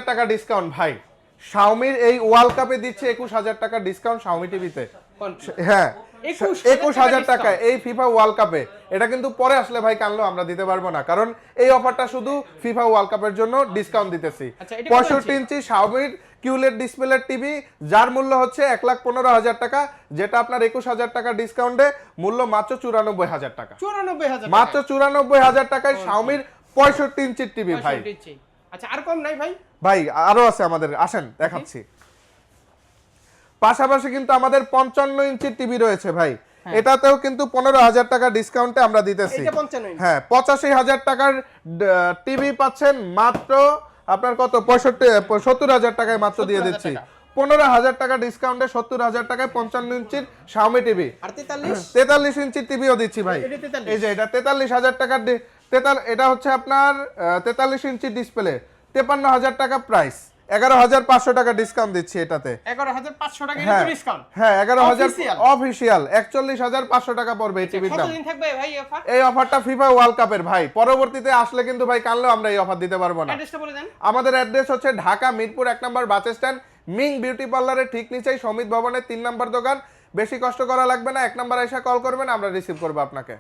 টাকা ডিসকাউন্ট ভাই, শাওমির এই ওয়ার্ল্ড কাপে দিচ্ছে 21,000 টাকা ডিসকাউন্ট শাওমি টিভিতে। হ্যাঁ 21,000 টাকা এই ফিফা ওয়ার্ল্ড কাপে। এটা কিন্তু পরে আসলে ভাই কানলো আমরা দিতে পারবো না, কারণ এই অফারটা শুধু ফিফা ওয়ার্ল্ড কাপের জন্য ডিসকাউন্ট দিতেছি। 65 ইঞ্চি শাওমির কিউলেড ডিসপ্লে টিভি, যার মূল্য হচ্ছে 1,15,000 টাকা, যেটা আপনার 21,000 টাকা ডিসকাউন্টে মূল্য মাত্র 94,000 টাকা। মাত্র 94,000 টাকায় শাওমির 65 ইঞ্চির টিভি ভাই। আচ্ছা আর কম নাই ভাই? ভাই আরো আছে আমাদের, আসেন দেখাচ্ছি। পাশাপাশি কিন্তু আমাদের 55 ইঞ্চির টিভি রয়েছে ভাই, এটাতেও কিন্তু 15,000 টাকা ডিসকাউন্টে আমরা দিতেছি। হ্যাঁ 85,000 টাকার টিভি পাচ্ছেন মাত্র আপনার কত 70,000 টাকায় মাত্র দিয়ে দিচ্ছি। 15,000 টাকা ডিসকাউন্টে 70,000 টাকায় 55 ইঞ্চির শাওমি টিভি। আর 43 ইঞ্চির টিভিও দিচ্ছি ভাই। এই যে এটা 43,000 টাকার, এটা হচ্ছে আপনার 43 ইঞ্চি ডিসপ্লে, 53,000 টাকা প্রাইস, 11,500 টাকা ডিসকাউন্ট দিচ্ছি এটাতে। 11,500 টাকা ডিসকাউন্ট? হ্যাঁ 11,000 অফিশিয়াল, 41,500 টাকা পড়বে এই টিভির দাম। কতদিন থাকবে ভাই এই অফার? এই অফারটা ফিফা ওয়ার্ল্ড কাপের ভাই, পরবর্তীতে আসলে কিন্তু ভাই কানলেও আমরা এই অফার দিতে পারবো না। অ্যাড্রেসটা বলে দেন। আমাদের অ্যাড্রেস হচ্ছে ঢাকা মিরপুর 1 নম্বর বাস স্ট্যান্ড, মিং বিউটি পার্লারের ঠিক নিচেই সমিত ভবনের 3 নম্বর দোকান। বেশি কষ্ট করা লাগবে না, 1 নম্বর এসে কল করবেন, আমরা রিসিভ করবো আপনাকে।